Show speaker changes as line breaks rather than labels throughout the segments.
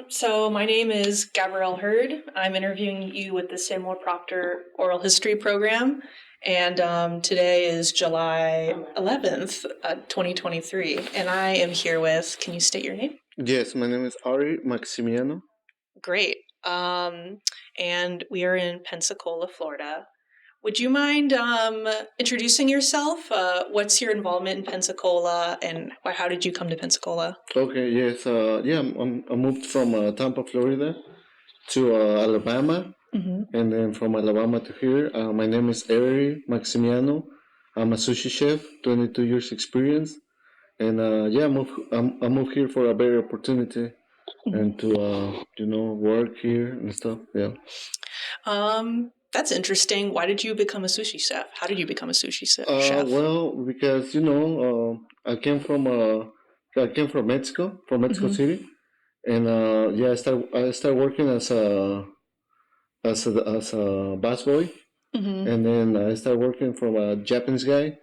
So my name is Gabrielle Hurd. I'm interviewing you with the Samuel Proctor Oral History Program, and today is July 11th, 2023, and I am here with, can you state your name?
Yes, my name is Ari Maximiano.
Great. And we are in Pensacola, Florida. Would you mind introducing yourself? What's your involvement in Pensacola, and how did you come to Pensacola?
Okay, yes, I moved from Tampa, Florida to Alabama, and then from Alabama to here. My name is Ari Maximiano. I'm a sushi chef, 22 years experience, and I moved here for a better opportunity and to work here and stuff. Yeah.
That's interesting. Why did you become a sushi chef? How did you become a sushi chef?
Well, because I came from Mexico, City, and I started working as a busboy, and then I started working from a Japanese guy.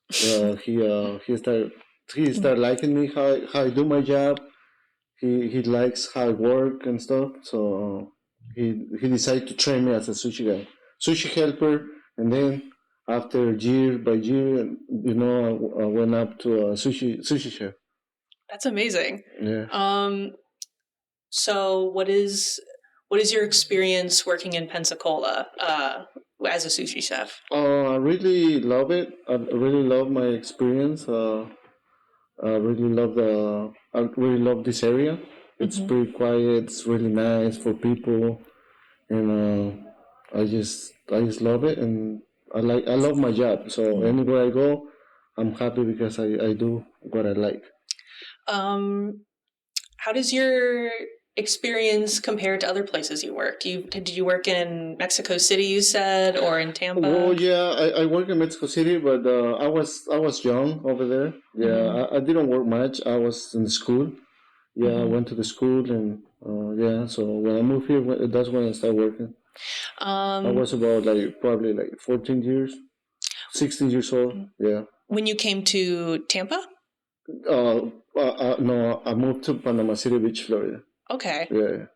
He started liking me how I do my job. He likes how I work and stuff. So he decided to train me as a sushi helper, and then after year by year, I went up to a sushi chef.
That's amazing.
Yeah.
So what is your experience working in Pensacola as a sushi chef?
I really love it. I really love my experience. I really love this area. It's pretty quiet. It's really nice for people, and I just love it, and I love my job. So anywhere I go, I'm happy because I do what I like.
How does your experience compare to other places you work? Did you work in Mexico City, you said, or in Tampa?
Well, yeah, I work in Mexico City, but I was young over there. Yeah, I didn't work much. I was in school. Yeah, I went to the school, and so when I moved here, that's when I started working. I was about probably 14 years, 16 years old. Yeah.
When you came to Tampa?
No, I moved to Panama City Beach, Florida.
Okay.
Yeah.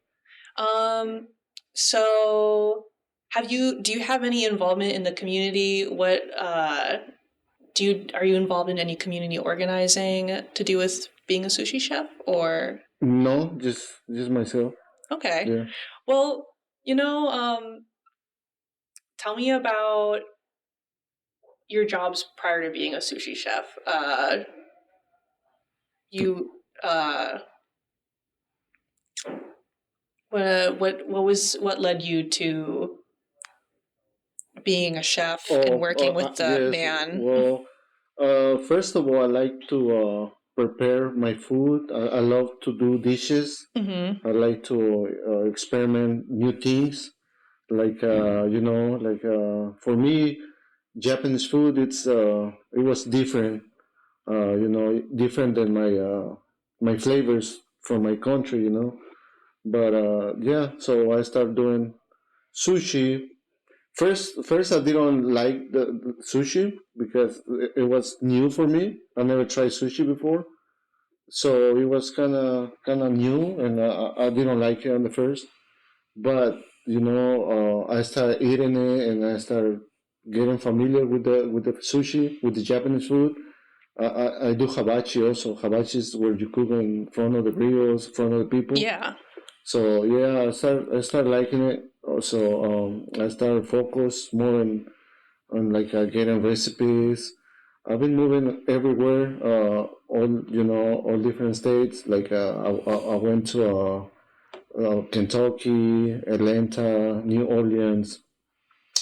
So do you have any involvement in the community? Are you involved in any community organizing to do with being a sushi chef, or?
No, just myself.
Okay.
Yeah.
Well, tell me about your jobs prior to being a sushi chef. What led you to being a chef and working with the man?
Well, first of all, I like to prepare my food. I love to do dishes. I like to experiment new things. For me, Japanese food, it was different. Different than my flavors from my country. But so I started doing sushi. First, I didn't like the sushi because it was new for me. I never tried sushi before, so it was kind of new, and I didn't like it on the first. But I started eating it, and I started getting familiar with the sushi, with the Japanese food. I do hibachi also. Hibachi is where you cook in front of the grills, in front of the people.
Yeah.
So yeah, I started liking it. Also, I started focus more on getting recipes. I've been moving everywhere, all different states. I went to Kentucky, Atlanta, New Orleans,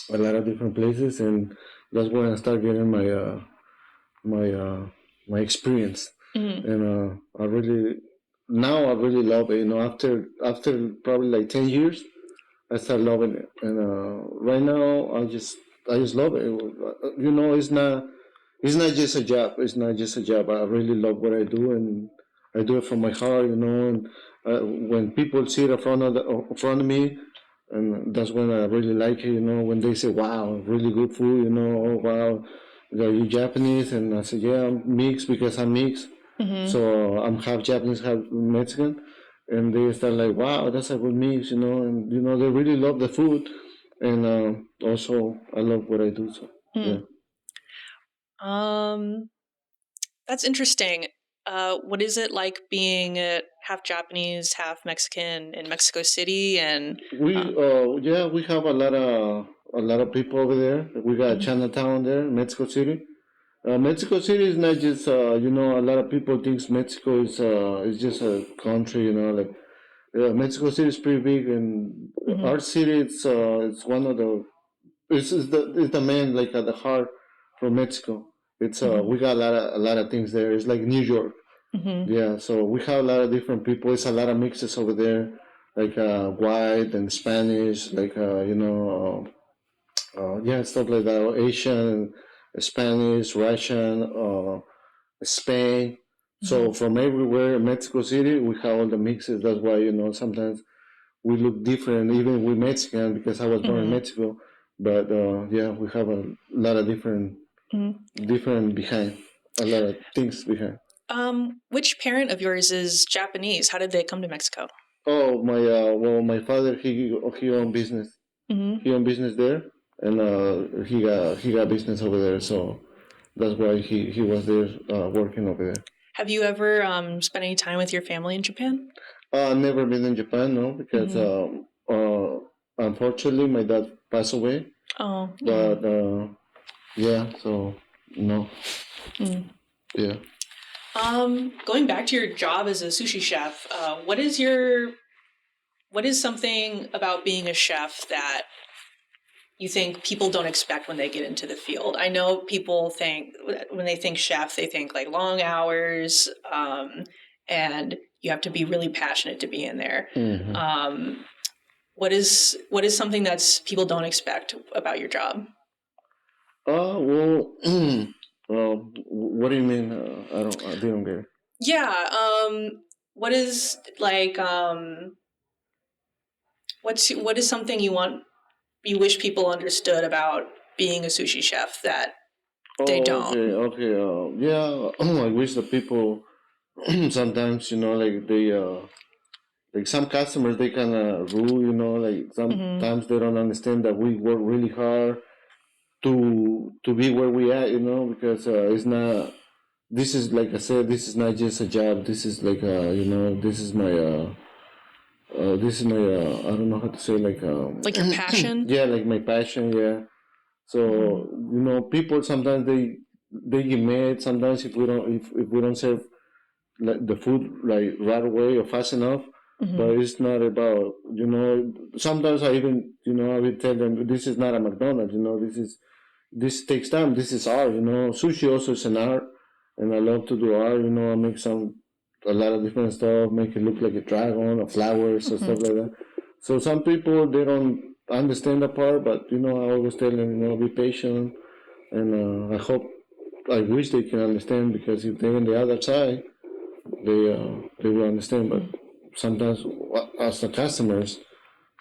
a lot of different places, and that's when I started getting my experience. And I really now I really love it. After probably like 10 years, I start loving it, and right now I just love it. It's not just a job. It's not just a job. I really love what I do, and I do it from my heart. And when people see it in front of me, and that's when I really like it. When they say, "Wow, really good food," "Oh wow, are you Japanese?" And I say, "Yeah, I'm mixed because I'm mixed."
Mm-hmm.
So I'm half Japanese, half Mexican, and they start like, "Wow, that's a good mix," and they really love the food, and also I love what I do. So yeah.
Um, that's interesting. What is it like being half Japanese, half Mexican in Mexico City? And
We have a lot of people over there. We got
Mhm.
Chinatown there, Mexico City. Mexico City is not just a lot of people thinks Mexico is just a country. Like Mexico City is pretty big, and
Mhm.
our city it's one of the it's the main, like, at the heart from Mexico. It's
Mhm.
we got a lot of things there. It's like New York.
Mhm.
Yeah, so we have a lot of different people. It's a lot of mixes over there, like white and Spanish, like yeah, stuff like that. Asian, Spanish, Russian, Spain. So
Mhm.
from everywhere, Mexico City, we have all the mixes. That's why sometimes we look different, even with Mexican, because I was born in
Mhm.
Mexico. But yeah, we have a lot of
Mhm.
different behind, a lot of things behind.
Which parent of yours is Japanese? How did they come to Mexico?
Oh, my father, he owned business.
Mhm.
He owned business there, and he got business over there. So that's why he was there working over there.
Have you ever spent any time with your family in Japan?
Never been in Japan, no, because
Mhm.
unfortunately my dad passed away.
Oh.
But yeah, so no,
Mm.
yeah.
Going back to your job as a sushi chef, what is something about being a chef that you think people don't expect when they get into the field? I know people think when they think chef, they think like long hours, and you have to be really passionate to be in there.
Mm-hmm.
Um, what is something that's people don't expect about your job?
Well, what do you mean? I didn't get it.
Yeah. What is like what is something you wish people understood about being a sushi chef that they
Oh,
don't?
okay, okay. Yeah, I wish the people sometimes, like some customers, they kind of rule, like
Mm-hmm.
sometimes they don't understand that we work really hard to be where we at, because it's not. This is, like I said, this is not just a job. This is like I don't know how to say, like
Like your passion?
yeah, like my passion, yeah. So
Mm-hmm.
people sometimes they get mad sometimes if we don't serve like the food like right away or fast enough. But
Mm-hmm.
it's not about sometimes I will tell them this is not a McDonald's. This takes time. This is art. Sushi also is an art, and I love to do art. I make a lot of different stuff, make it look like a dragon or flowers or stuff
Mm-hmm.
like that. So some people they don't understand the part, but I always tell them, be patient, and I wish they can understand, because if they're on the other side, they will understand. But sometimes, as the customers,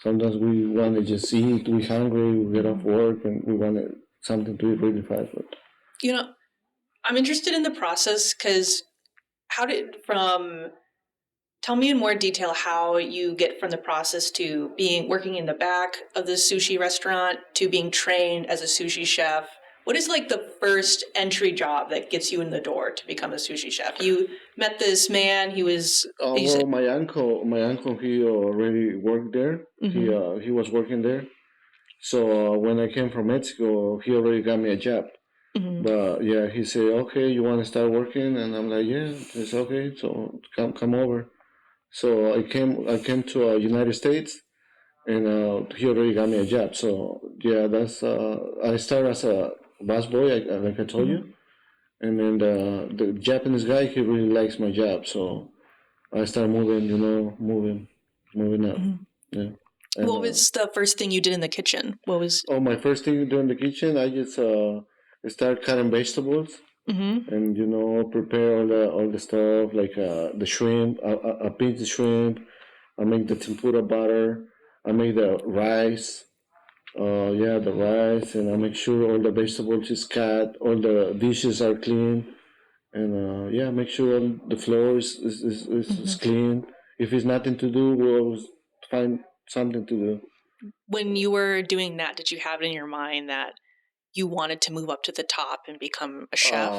sometimes we want to just eat. We hungry. We get off
Mm-hmm.
work and we want something to eat really fast. But
You know, I'm interested in the process because how did from tell me in more detail how you get from the process to being working in the back of the sushi restaurant to being trained as a sushi chef. What is like the first entry job that gets you in the door to become a sushi chef? You met this man. He said,
well, my uncle, he already worked there. He
mm-hmm.
he was working there. So when I came from Mexico, he already got me a job.
Mm-hmm.
But yeah, he said, "Okay, you want to start working?" And I'm like, "Yeah, it's okay. So come over." So I came to United States, and he already got me a job. So yeah, that's I started as a busboy, like I told you,
Mm-hmm.
and then the Japanese guy, he really likes my job. So I start moving, moving up.
Mhm.
Yeah. And,
What was the first thing you did in the kitchen? What was?
my first thing to do in the kitchen, I just start cutting vegetables
Mm-hmm.
and prepare all the stuff like the shrimp. I pinch the shrimp. I make the tempura butter. I make the rice. Yeah, the rice, and I make sure all the vegetables is cut, all the dishes are clean, and yeah, make sure all the floor is
Mm-hmm.
clean. If it's nothing to do, we'll always find something to do.
When you were doing that, did you have it in your mind that you wanted to move up to the top and become a chef?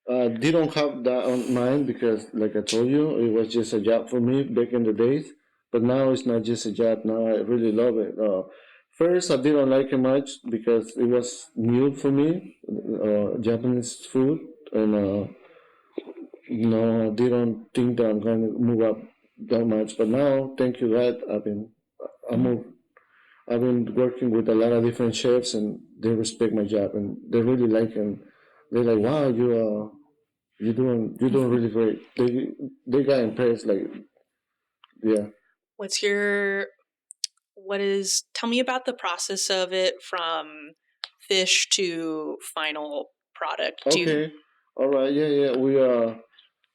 Uh, they don't have that on mind because, like I told you, it was just a job for me back in the days. But now it's not just a job. Now I really love it. First, I didn't like it much because it was new for me, Japanese food, and no, I didn't think that I'm going to move up that much. But now, thank you, God, I
Mhm.
moved. I've been working with a lot of different chefs, and they respect my job, and they really like it. And they're like, "Wow, you're doing really great." They got impressed. Like, yeah.
What's your tell me about the process of it from fish to final product. Do you
Okay. All right. Yeah. Yeah.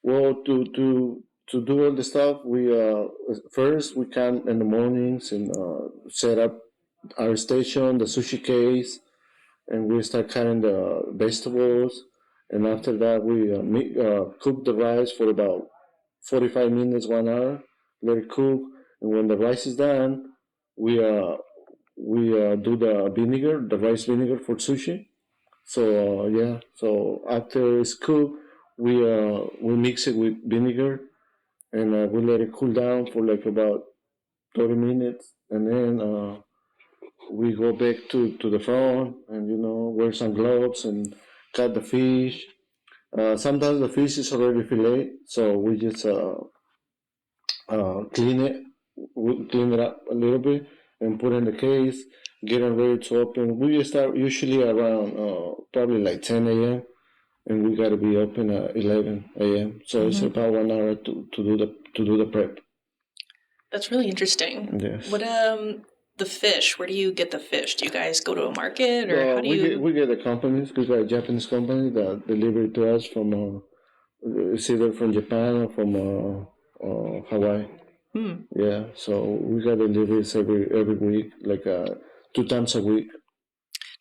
Well, to do all the stuff, we first we come in the mornings and set up our station, the sushi case, and we start cutting the vegetables. And after that, we cook the rice for about 45 minutes, 1 hour. Let it cook, and when the rice is done, we do the vinegar, the rice vinegar for sushi. So yeah, so after it's cooked, we mix it with vinegar and we let it cool down for like about 30 minutes, and then we go back to the front and wear some gloves and cut the fish. Sometimes the fish is already fillet, so we just clean it, we clean it up a little bit and put in the case, getting ready to open. We start usually around probably like 10 a.m. and we gotta be open at 11 a.m. So it's
Mhm.
about 1 hour to do the prep.
That's really interesting.
Yes.
What the fish, where do you get the fish? Do you guys go to a market or how do
We get
you
we get the companies. We got a Japanese company that deliver it to us from it's either from Japan or from Hawaii.
hmm,
Yeah, so we got deliveries every week, like 2 times a week.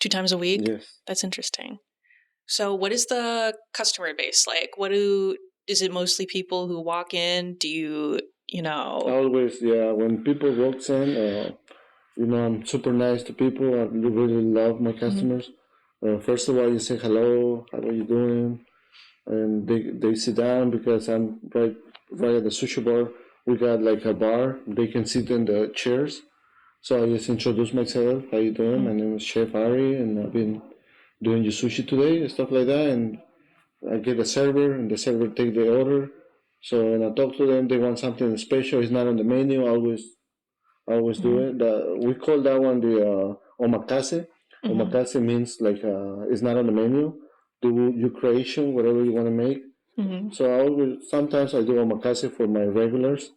2 times a week?
Yes.
That's interesting. So what is the customer base like? Is it mostly people who walk in? Do you, you know,
Always, yeah. When people walks in, I'm super nice to people. I really love my
mhm,
customers. First of all, you say hello, how are you doing? And they sit down because I'm right at the sushi bar. We got like a bar. They can sit in the chairs. So I just introduce myself. How you doing? My
mhm,
name is Chef Ari, and I've been doing your sushi today and stuff like that. And I get a server, and the server take the order. So when I talk to them, they want something special. It's not on the menu. I always do
mhm,
it. We call that one the omakase.
mhm,
Omakase means like it's not on the menu. Do your creation, whatever you want to make.
mhm,
So sometimes I do omakase for my regulars,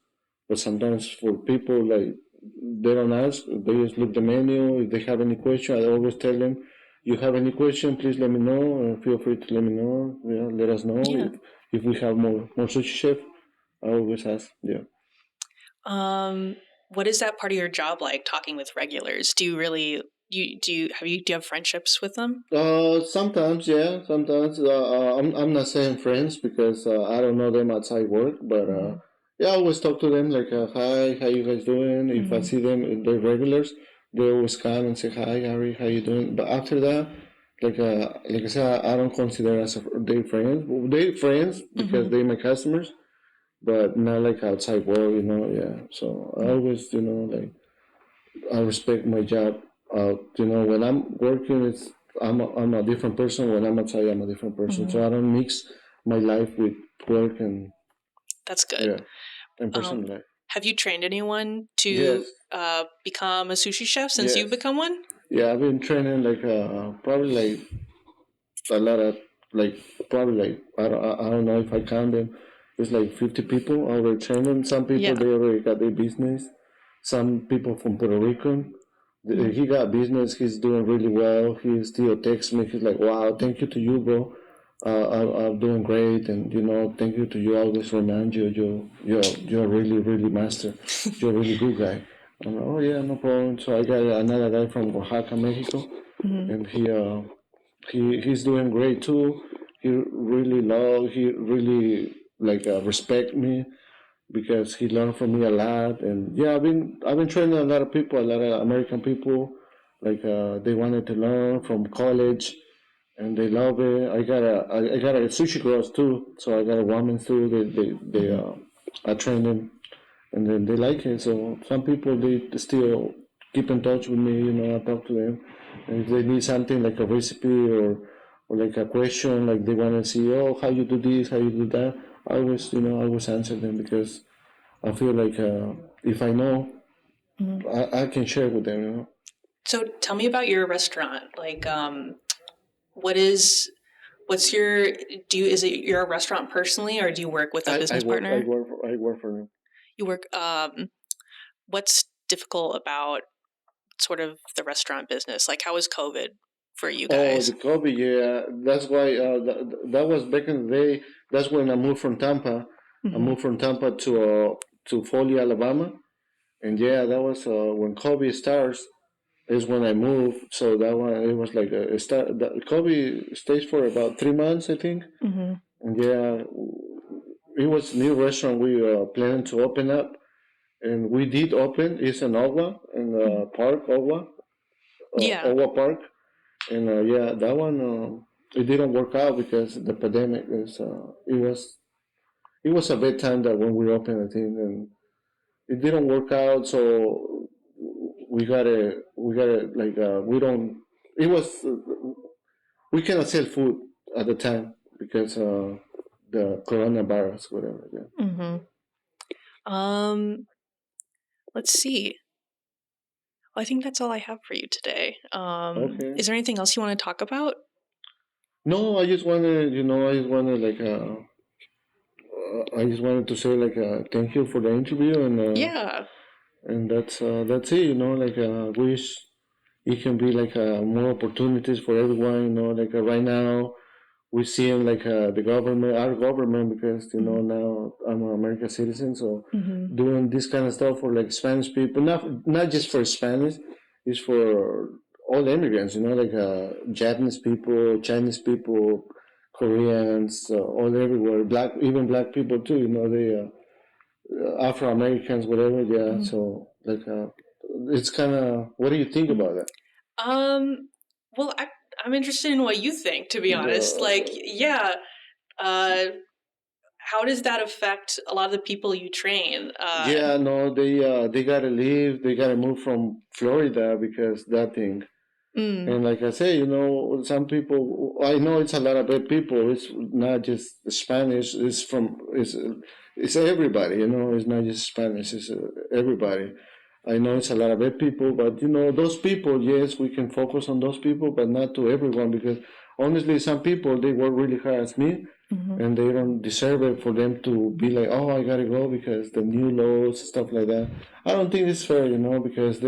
but sometimes for people like they don't ask, they just look the menu. If they have any question, I always tell them, "You have any question, please let me know. Feel free to let me know. Yeah, let us know
yeah.
if we have more sushi chef." I always ask. Yeah.
Um, what is that part of your job like talking with regulars? Do you really do you have friendships with them?
Sometimes, yeah. Sometimes I'm not saying friends because I don't know them outside work, but
Mhm,
yeah, I always talk to them like, "Hi, how you guys doing?" If I
mhm,
see them, if they're regulars, they always come and say, "Hi, Harry, how you doing?" But after that, like I said, I don't consider as they friends. Well, they friends because
mhm,
they my customers, but not like outside work. Yeah. So I
mhm,
always, like I respect my job. When I'm working, I'm a different person. When I'm outside, I'm a different person.
mhm.
So I don't mix my life with work and
That's good.
yeah, and
Um,
personal life.
have you trained anyone
Yes,
to become a sushi chef since you've
yes,
become one?
yeah. I've been training like probably like a lot of like probably like I don't know if I count them. It's like 50 people already training. Some people,
Yeah.
they already got their business. Some people from Puerto Rico, he got business. He's doing really well. He still texts me. He's like, "Wow, thank you to you, bro. I'm doing great, and thank you to you. I always remind you, you're really, really master. You're a really good guy." I'm like, "Oh yeah, no problem." So I got another guy from Oaxaca, Mexico, and he's doing great too. He really like respect me because he learned from me a lot. And yeah, I've been training a lot of people, a lot of American people. Like they wanted to learn from college, and they love it. I got a sushi girls too, so I got a woman too. I train them, and then they like it. So some people they still keep in touch with me. I talk to them, and if they need something like a recipe or like a question, like they want to see, oh, how you do this, how you do that. I always answer them because I feel like if I know, I can share with them.
So tell me about your restaurant. Like, what is, what's your, is it you're a restaurant personally, or do you work with a
I
business
work I
partner?
work I work for them.
You work, what's difficult about sort of the restaurant business? Like, how was COVID for you
Oh, the
guys?
COVID, yeah. That's why that was back in the day. That's when I moved from Tampa. I
Mm-hmm.
moved from Tampa to Foley, Alabama, and yeah, that was when COVID starts. Is when I moved. So that one it was like a start. COVID stays for about 3 months, I think.
Mm-hmm.
And yeah, it was a new restaurant we planning to open up, and we did open. It's in Ogwa, in Park Ogwa,
Yeah.
Ogwa Park. And yeah, that one it didn't work out because the pandemic is. It was a bad time that when we opened, I think, and it didn't work out. So we gotta like we don't. It was we cannot sell food at the time because the coronavirus, whatever. Yeah.
Mm-hmm. Um, let's see. Well, I think that's all I have for you today.
Okay.
Is there anything else you want to talk about?
No, I just wanted to say like thank you for the interview
Yeah.
and that's it. Like wish it can be like more opportunities for everyone. Like right now we see like the government, our government, because
Mm-hmm.
now I'm an American citizen, so
Mm-hmm.
doing this kind of stuff for like Spanish people, not just for Spanish, it's for all immigrants. Like Japanese people, Chinese people, Koreans, all everywhere. Even black people too. They Afro Americans, whatever. Yeah.
Mm-hmm.
So like it's kind of. What do you think
Mm-hmm.
about that?
Well, I'm interested in what you think, to be honest. Like,
The
yeah, uh, how does that affect a lot of the people you train?
Yeah, no, they gotta leave. They gotta move from Florida because that thing.
Mm,
And like I say, some people. I know it's a lot of bad people. It's not just Spanish. It's everybody. It's not just Spanish. It's everybody. I know it's a lot of bad people, but those people. Yes, we can focus on those people, but not to everyone because honestly, some people they work really hard as me,
mm-hmm.
and they don't deserve it for them to be like, oh, I gotta go because the new laws stuff like that. I don't think it's fair, because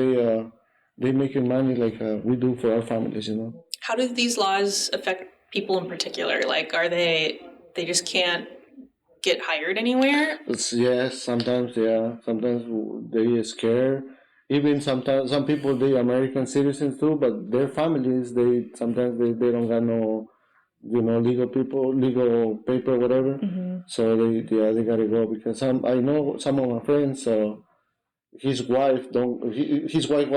they making money like we do for our families.
How do these laws affect people in particular? Like, are they just can't get hired anywhere?
It's yes, sometimes yeah, sometimes they scare. Even sometimes some people they American citizens too, but their families they sometimes they don't got no legal paper whatever.
Mm-hmm.
So they gotta go because I know some of my friends. His wife don't his wife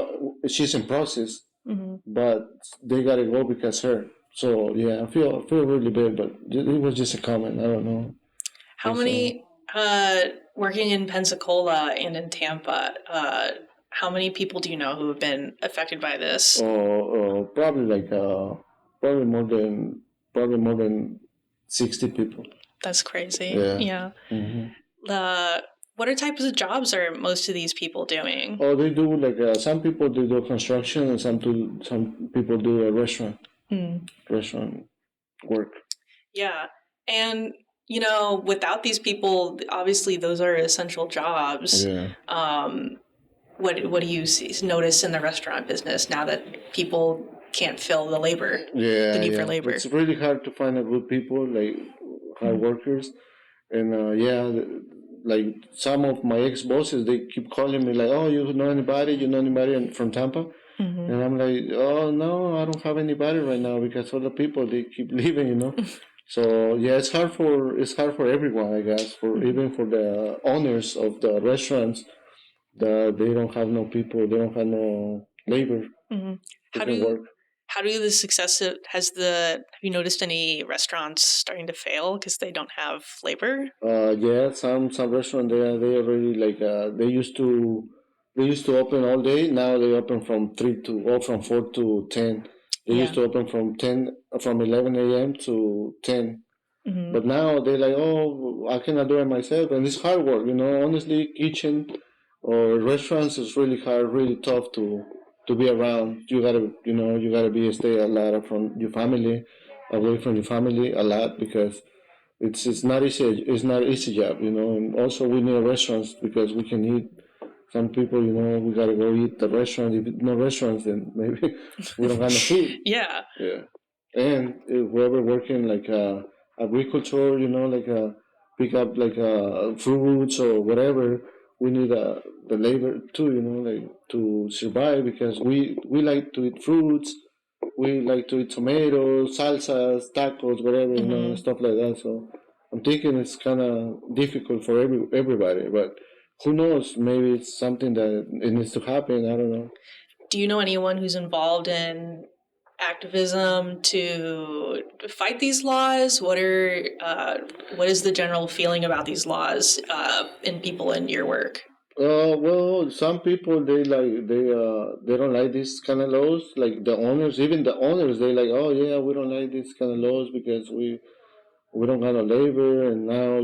she's in process,
Mm-hmm.
but they gotta go because her. So yeah, I feel really bad, but it was just a comment. I don't know.
How
It's
many, working in Pensacola and in Tampa, how many people do you know who have been affected by this?
probably like probably more than probably more than 60 people.
That's crazy.
Yeah.
Yeah.
hmm
The What are types of jobs are most of these people doing?
Oh, they do like some people they do construction and some people do a restaurant
Mm.
restaurant work.
Yeah. And without these people, obviously those are essential jobs.
Yeah.
What do you notice in the restaurant business now that people can't fill the
Yeah,
need for
yeah.
labor?
It's really hard to find a good people, like hard
Mhm.
workers. And like some of my ex bosses, they keep calling me like, "Oh, you know anybody? You know anybody from Tampa?"
Mhm.
And I'm like, "Oh no, I don't have anybody right now because all the people they keep leaving, you know." So yeah, it's hard for everyone, I guess, for
Mhm.
even for the owners of the restaurants that they don't have no people, they don't have no labor
Mhm.
who
How
can
do
work.
how do the success of, have you noticed any restaurants starting to fail because they don't have labor?
Yeah, some restaurant they already like they used to open all day. Now they open from 4 to 10. They used
Yeah.
to open from 11 a.m. to 10.
Hmm.
But now they're like, oh, I cannot do it myself, and it's hard work. Honestly, kitchen or restaurants is really hard, really tough to be around. You gotta be stay a lot from your family, away from your family a lot because it's not easy. It's not easy job. And also we need restaurants because we can eat. Some people, we gotta go eat the restaurant. If no restaurants, then maybe we don't have no food.
Yeah.
Yeah, and whoever working like agriculture, like pick up like fruits or whatever, we need the labor too, like to survive because we like to eat fruits, we like to eat tomatoes, salsas, tacos, whatever,
Hmm.
stuff like that. So I'm thinking it's kind of difficult for everybody, but who knows? Maybe it's something that it needs to happen. I don't know.
Do you know anyone who's involved in activism to fight these laws? What is the general feeling about these laws in people in your work?
Well, some people they don't like these kind of laws. Like the owners, even the owners, they like, oh yeah, we don't like these kind of laws because we don't got no labor, and now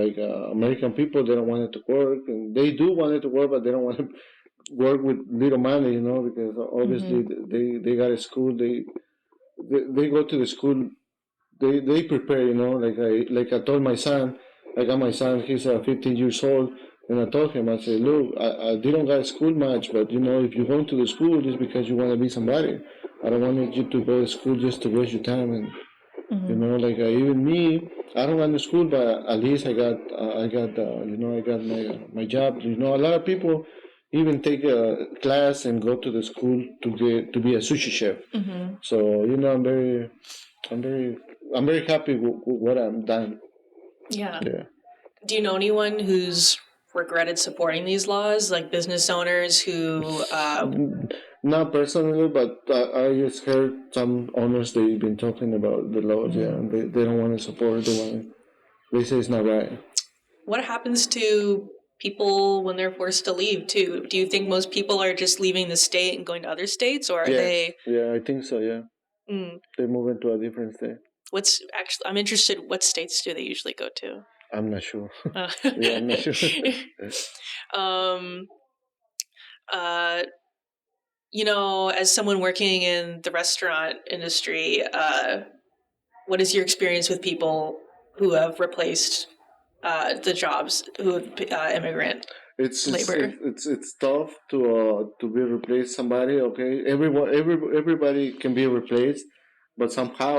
like American people they don't want it to work, and they do want it to work, but they don't want to work with little money, because
Hmm.
obviously they got a school, they go to the school, they prepare, like I told my son, I got my son, he's 15 years old, and I told him, I said, look, I didn't go to school much, but if you're going to the school, it's because you want to be somebody. I don't want you to go to school just to waste your time, and
Hmm.
like even me, I don't go to school, but at least I got my job. A lot of people even take a class and go to the school to be a sushi chef.
Hmm.
So I'm very, I'm very happy with what I'm done.
Yeah.
Yeah.
Do you know anyone who's regretted supporting these laws, like business owners who?
Not personally, but I just heard some owners they've been talking about the laws. Yeah,
Mhm.
and they don't want to support. They say it's not right.
What happens to people when they're forced to leave too? Do you think most people are just leaving the state and going to other states, or are
Yes.
they?
Yeah, I think so. Yeah,
Mm,
they move into a different state.
I'm interested. What states do they usually go to?
I'm not sure.
Uh,
Yeah, I'm not sure.
um, uh, as someone working in the restaurant industry, what is your experience with people who have replaced the jobs who have immigrant labor?
It's tough to be replaced somebody. Okay, everybody can be replaced, but somehow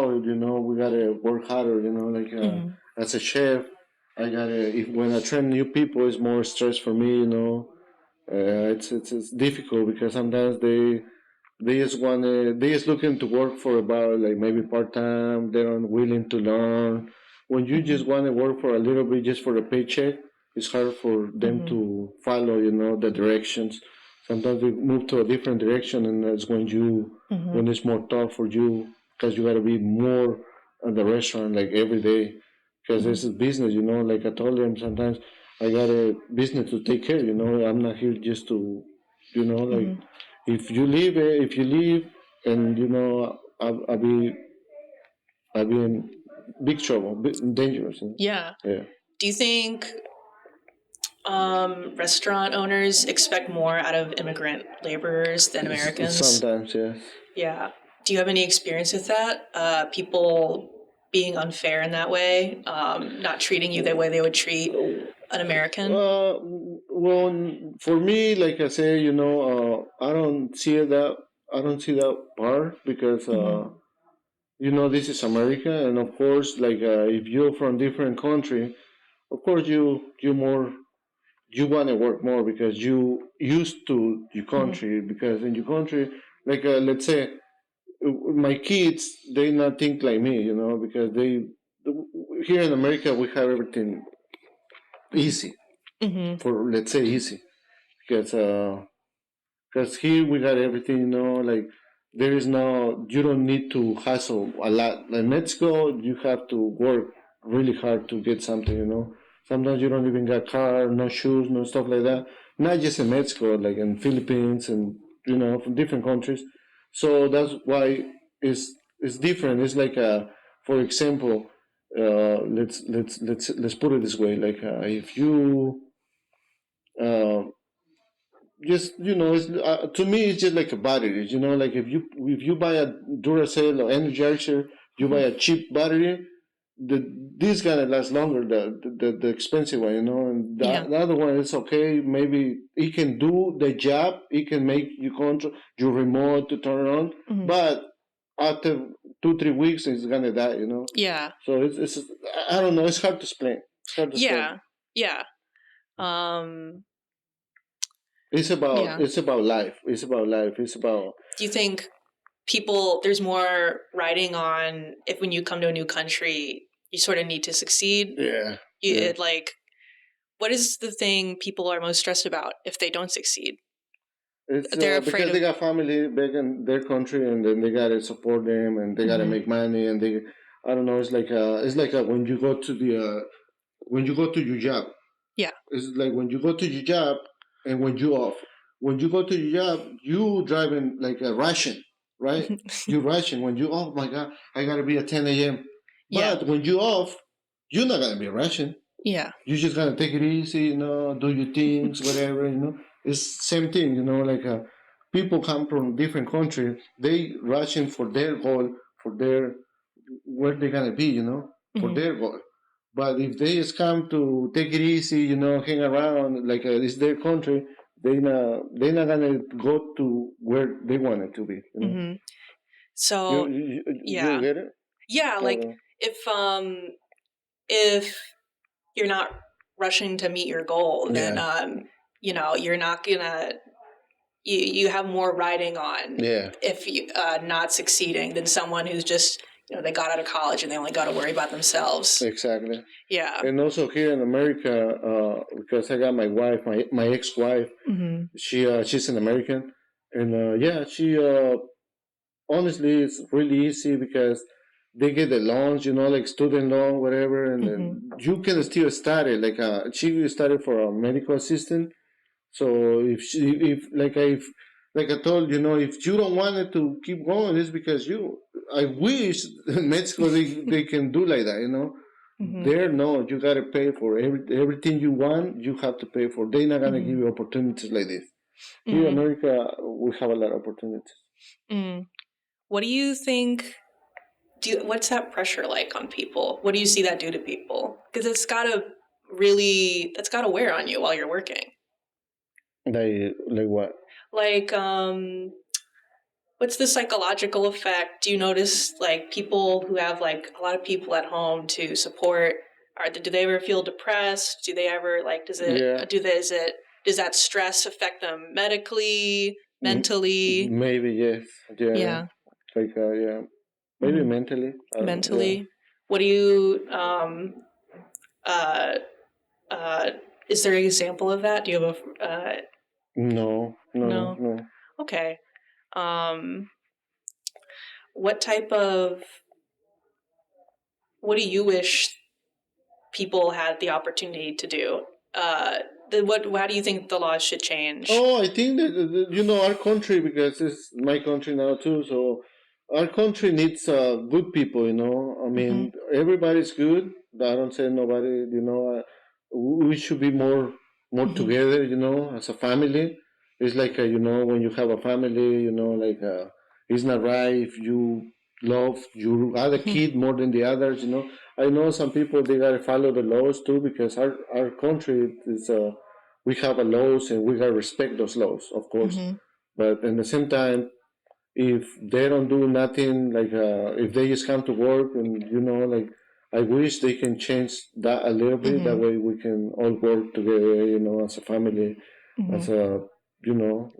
we gotta work harder. Like
Mm-hmm.
as a chef, I gotta if when I train new people, it's more stress for me. It's difficult because sometimes they just looking to work for about like maybe part time. They're unwilling to learn. When you
Mm-hmm.
just want to work for a little bit just for a paycheck, it's hard for them
Mm-hmm.
to follow, the directions. Sometimes they move to a different direction, and that's
Mm-hmm.
when it's more tough for you because you got to be more at the restaurant like every day because
Mm-hmm.
this is business. Like I told them, sometimes I got a business to take care. I'm not here just to, like
Mm-hmm.
if you leave, and I'll be in big trouble, dangerous.
Yeah.
Yeah.
Do you think restaurant owners expect more out of immigrant laborers than Americans?
Sometimes, yes.
Yeah. Do you have any experience with that? People being unfair in that way, not treating you the way they would treat an American?
Well, for me, like I say, I don't see that. I don't see that part because this is America, and of course, like if you're from different country, of course you want to work more because you used to your country. Because in your country, like let's say, my kids, they not think like me, because they here in America we have everything easy.
Mm-hmm.
For let's say easy, because here we got everything, like there is no, you don't need to hustle a lot. Like Mexico, you have to work really hard to get something, Sometimes you don't even got car, no shoes, no stuff like that. Not just in Mexico, like in Philippines and from different countries. So that's why it's different. It's like for example, let's put it this way. Like if you uh, just it's to me it's just like a battery, like if you buy a Duracell or Energizer, you buy a cheap battery, this gonna last longer, the expensive one, and
Yeah.
the other one is okay, maybe it can do the job, it can make you control your remote to turn on, but after 2-3 weeks it's gonna die,
Yeah.
so it's I don't know, it's hard to explain.
Yeah.
It's about
Yeah.
it's about life. It's about life. It's about.
Do you think there's more riding on if when you come to a new country, you sort of need to succeed?
Yeah.
Like, what is the thing people are most stressed about if they don't succeed?
It's
They're afraid
because they got family back in their country, and then they gotta support them, and they gotta make money, and they. I don't know. It's like when you go to your job.
Yeah.
It's like when you go to your job and when you off. When you go to your job, you driving like a ration, right? You ration when you off. My God, I gotta be at 10 a.m.
Yeah.
But when you off, you're not gonna be ration.
Yeah.
You just gotta take it easy, do your things, whatever, It's same thing, like people come from different countries, they rushing for their goal, for their where they're gonna be, for their goal. But if they just come to take it easy, hang around like it's their country, they're not gonna go to where they want it to be.
So
you get it?
Yeah, like if you're not rushing to meet your goal, then you're not gonna you have more riding on if you not succeeding than someone who's just they got out of college and they only got to worry about themselves.
Exactly.
Yeah.
And also here in America, because I got my wife, my ex-wife, she's an American, and she honestly it's really easy because they get the loans, like student loan, whatever, and then you can still study. Like she studied for a medical assistant. So like I told if you don't want it to keep going, it's because you. I wish in Mexico they can do like that, There, no, you gotta pay for everything you want. You have to pay for. They're not gonna give you opportunities like this. Here in America, we have a lot of opportunities.
What do you think? What's that pressure like on people? What do you see that do to people? Because that's gotta wear on you while you're working.
Like what?
Like what's the psychological effect? Do you notice like people who have like a lot of people at home to support? Do they ever feel depressed? Do they ever like? Does that stress affect them medically, mentally?
Maybe yes. Yeah. Like maybe mentally.
Mentally. What do you is there an example of that? Do you have a
No.
Okay. What do you wish people had the opportunity to do? How do you think the laws should change?
Oh, I think that our country, because it's my country now too. So our country needs good people. I mean, everybody's good. I don't say nobody. We should be more together. As a family. It's like when you have a family. Like it's not right if you love your other
Mhm.
kid more than the others. You know, I know some people they gotta follow the laws too because our country is we have a laws and we gotta respect those laws, of course.
Mhm.
But at the same time, if they don't do nothing, like if they just come to work and like I wish they can change that a little bit. That
Mhm.
way we can all work together, as a family, as
Mhm.
a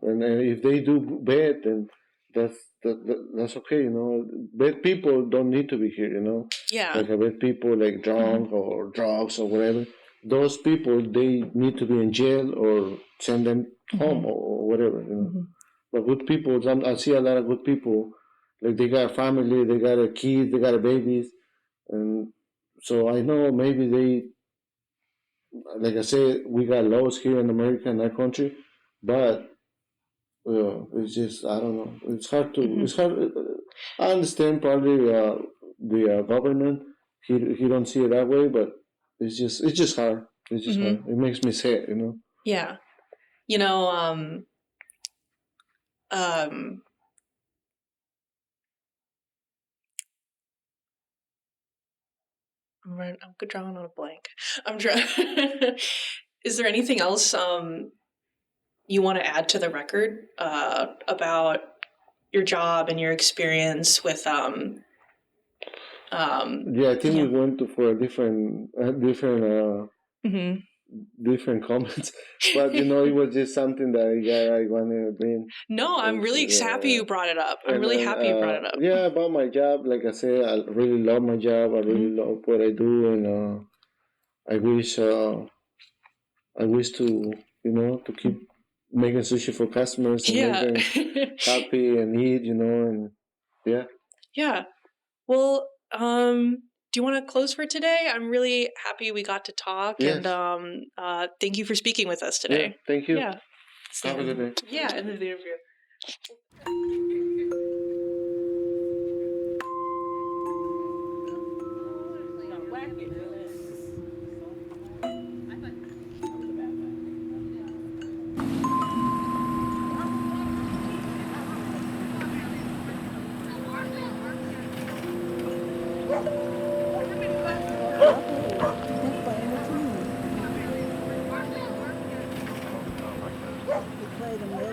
and if they do bad, then that's okay. Bad people don't need to be here.
Yeah.
Like bad people like
Mhm.
drunk or drugs or whatever. Those people they need to be in jail or send them home
Mhm.
or whatever.
Mhm.
But good people, I see a lot of good people. Like they got a family, they got a kids, they got a babies, and so I know maybe they, like I said, we got laws here in America in our country, but it's just I don't know. It's hard to.
Mhm.
It's hard. I understand probably the government. He don't see it that way, but it's just hard. It's just hard.
Mhm.
It makes me sad.
Yeah. You know, um, I'm drawing on a blank. I'm trying. Is there anything else you want to add to the record about your job and your experience with
Yeah, I think we
yeah.
went for a
Hmm.
different comments, but it was just something that I wanted to bring.
No, I'm
Is,
really happy you brought it up. I'm
and
really
then
happy you brought it up.
yeah, about my job, like I said, I really love my job. I really
Hmm.
love what I do, and I wish I wish to keep making sushi for customers and make
Yeah.
them happy and eat, and yeah.
Yeah. Well, do you want to close for today? I'm really happy we got to talk, and
Yes.
thank you for speaking with us
Yeah.
today.
Thank you.
Yeah.
Have a good day.
Yeah, and the interview.
Play the